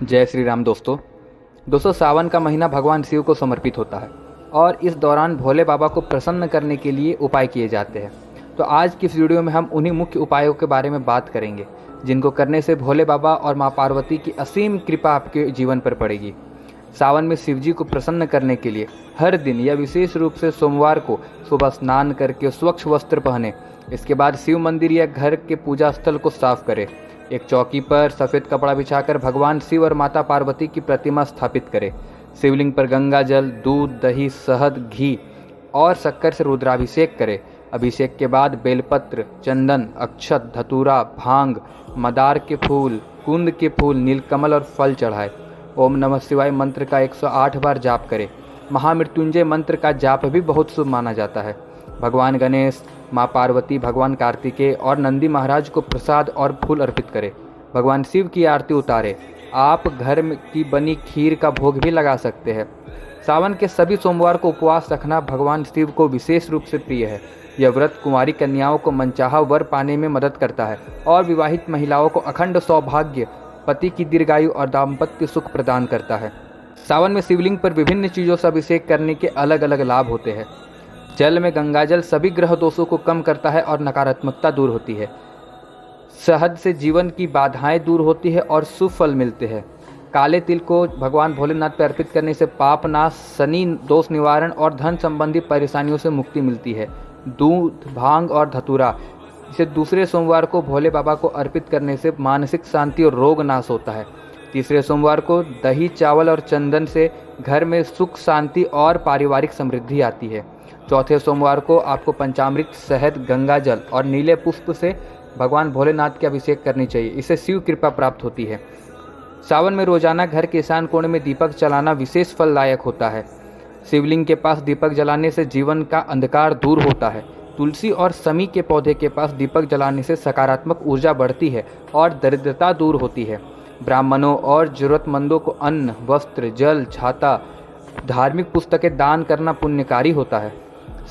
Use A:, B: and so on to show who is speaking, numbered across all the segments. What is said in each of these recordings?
A: जय श्री राम दोस्तों सावन का महीना भगवान शिव को समर्पित होता है और इस दौरान भोले बाबा को प्रसन्न करने के लिए उपाय किए जाते हैं। तो आज की इस वीडियो में हम उन्हीं मुख्य उपायों के बारे में बात करेंगे जिनको करने से भोले बाबा और माँ पार्वती की असीम कृपा आपके जीवन पर पड़ेगी। सावन में शिव जी को प्रसन्न करने के लिए हर दिन या विशेष रूप से सोमवार को सुबह स्नान करके स्वच्छ वस्त्र पहने। इसके बाद शिव मंदिर या घर के पूजा स्थल को साफ करें। एक चौकी पर सफ़ेद कपड़ा बिछाकर भगवान शिव और माता पार्वती की प्रतिमा स्थापित करें। शिवलिंग पर गंगा जल, दूध, दही, शहद, घी और शक्कर से रुद्राभिषेक करें। अभिषेक के बाद बेलपत्र, चंदन, अक्षत, धतूरा, भांग, मदार के फूल, कुंद के फूल, नीलकमल और फल चढ़ाए। ओम नमः शिवाय मंत्र का 108 बार जाप करें। महामृत्युंजय मंत्र का जाप भी बहुत शुभ माना जाता है। भगवान गणेश, माँ पार्वती, भगवान कार्तिकेय और नंदी महाराज को प्रसाद और फूल अर्पित करें। भगवान शिव की आरती उतारें। आप घर की बनी खीर का भोग भी लगा सकते हैं। सावन के सभी सोमवार को उपवास रखना भगवान शिव को विशेष रूप से प्रिय है। यह व्रत कुंवारी कन्याओं को मनचाहा वर पाने में मदद करता है और विवाहित महिलाओं को अखंड सौभाग्य, पति की दीर्घायु और दाम्पत्य सुख प्रदान करता है। सावन में शिवलिंग पर विभिन्न चीज़ों से अभिषेक करने के अलग अलग लाभ होते हैं। जल में गंगाजल सभी ग्रह दोषों को कम करता है और नकारात्मकता दूर होती है। शहद से जीवन की बाधाएं दूर होती है और शुभ फल मिलते हैं। काले तिल को भगवान भोलेनाथ पर अर्पित करने से पाप नाश, शनि दोष निवारण और धन संबंधी परेशानियों से मुक्ति मिलती है। दूध, भांग और धतूरा इसे दूसरे सोमवार को भोले बाबा को अर्पित करने से मानसिक शांति और रोग नाश होता है। तीसरे सोमवार को दही, चावल और चंदन से घर में सुख, शांति और पारिवारिक समृद्धि आती है। चौथे सोमवार को आपको पंचामृत, शहद, गंगा जल और नीले पुष्प से भगवान भोलेनाथ के अभिषेक करनी चाहिए। इससे शिव कृपा प्राप्त होती है। सावन में रोजाना घर के ईशान कोण में दीपक जलाना विशेष फलदायक होता है। शिवलिंग के पास दीपक जलाने से जीवन का अंधकार दूर होता है। तुलसी और समी के पौधे के पास दीपक जलाने से सकारात्मक ऊर्जा बढ़ती है और दरिद्रता दूर होती है। ब्राह्मणों और जरूरतमंदों को अन्न, वस्त्र, जल, छाता, धार्मिक पुस्तकें दान करना पुण्यकारी होता है।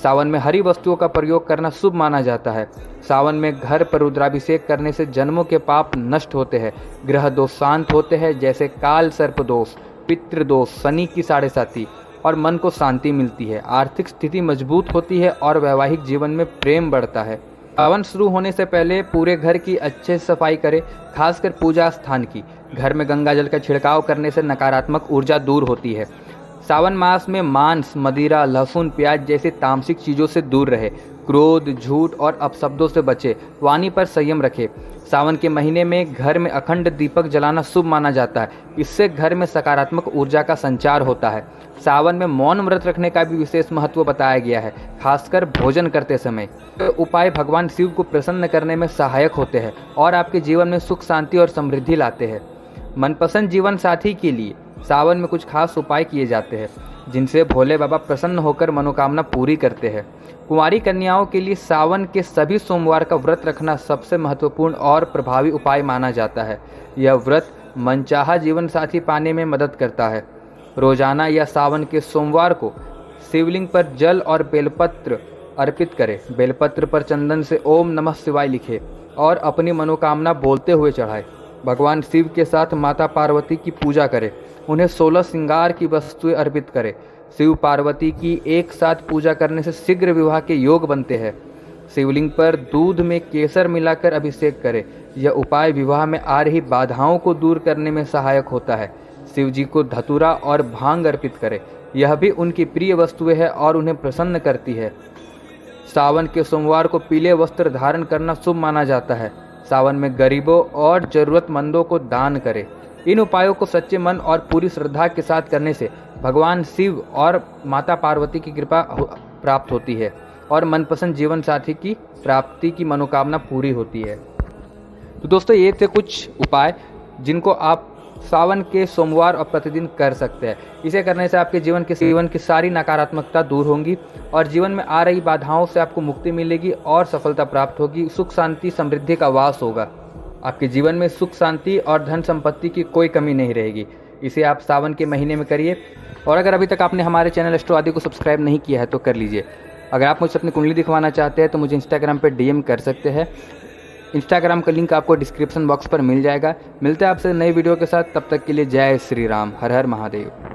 A: सावन में हरी वस्तुओं का प्रयोग करना शुभ माना जाता है। सावन में घर पर रुद्राभिषेक करने से जन्मों के पाप नष्ट होते हैं, ग्रह दोष शांत होते हैं जैसे काल सर्प दोष, पितृदोष, शनि की 7.5 और मन को शांति मिलती है। आर्थिक स्थिति मजबूत होती है और वैवाहिक जीवन में प्रेम बढ़ता है। सावन शुरू होने से पहले पूरे घर की अच्छे से सफाई करें, खासकर पूजा स्थान की। घर में गंगा जल का छिड़काव करने से नकारात्मक ऊर्जा दूर होती है। सावन मास में मांस, मदिरा, लहसुन, प्याज जैसे तामसिक चीज़ों से दूर रहे। क्रोध, झूठ और अपशब्दों से बचे। वाणी पर संयम रखें। सावन के महीने में घर में अखंड दीपक जलाना शुभ माना जाता है। इससे घर में सकारात्मक ऊर्जा का संचार होता है। सावन में मौन व्रत रखने का भी विशेष महत्व बताया गया है, खासकर भोजन करते समय। तो उपाय भगवान शिव को प्रसन्न करने में सहायक होते हैं और आपके जीवन में सुख, शांति और समृद्धि लाते हैं। मनपसंद जीवन साथी के लिए सावन में कुछ खास उपाय किए जाते हैं जिनसे भोले बाबा प्रसन्न होकर मनोकामना पूरी करते हैं। कुंवारी कन्याओं के लिए सावन के सभी सोमवार का व्रत रखना सबसे महत्वपूर्ण और प्रभावी उपाय माना जाता है। यह व्रत मनचाहा जीवन साथी पाने में मदद करता है। रोजाना या सावन के सोमवार को शिवलिंग पर जल और बेलपत्र अर्पित करें। बेलपत्र पर चंदन से ओम नमः शिवाय लिखें और अपनी मनोकामना बोलते हुए चढ़ाएं। भगवान शिव के साथ माता पार्वती की पूजा करें। उन्हें 16 श्रृंगार की वस्तुएं अर्पित करें। शिव पार्वती की एक साथ पूजा करने से शीघ्र विवाह के योग बनते हैं। शिवलिंग पर दूध में केसर मिलाकर अभिषेक करें। यह उपाय विवाह में आ रही बाधाओं को दूर करने में सहायक होता है। शिव जी को धतूरा और भांग अर्पित करें। यह भी उनकी प्रिय वस्तुएं हैं और उन्हें प्रसन्न करती है। सावन के सोमवार को पीले वस्त्र धारण करना शुभ माना जाता है। सावन में गरीबों और जरूरतमंदों को दान करें। इन उपायों को सच्चे मन और पूरी श्रद्धा के साथ करने से भगवान शिव और माता पार्वती की कृपा प्राप्त होती है और मनपसंद जीवन साथी की प्राप्ति की मनोकामना पूरी होती है। तो दोस्तों, ये थे कुछ उपाय जिनको आप सावन के सोमवार और प्रतिदिन कर सकते हैं। इसे करने से आपके जीवन की सारी नकारात्मकता दूर होंगी और जीवन में आ रही बाधाओं से आपको मुक्ति मिलेगी और सफलता प्राप्त होगी। सुख, शांति, समृद्धि का वास होगा। आपके जीवन में सुख, शांति और धन संपत्ति की कोई कमी नहीं रहेगी। इसे आप सावन के महीने में करिए। और अगर अभी तक आपने हमारे चैनल एस्ट्रो आदि को सब्सक्राइब नहीं किया है तो कर लीजिए। अगर आप मुझसे अपनी कुंडली दिखवाना चाहते हैं तो मुझे इंस्टाग्राम पर DM कर सकते हैं। इंस्टाग्राम का लिंक आपको डिस्क्रिप्शन बॉक्स पर मिल जाएगा। मिलते हैं आपसे नई वीडियो के साथ, तब तक के लिए जय श्री राम, हर हर महादेव।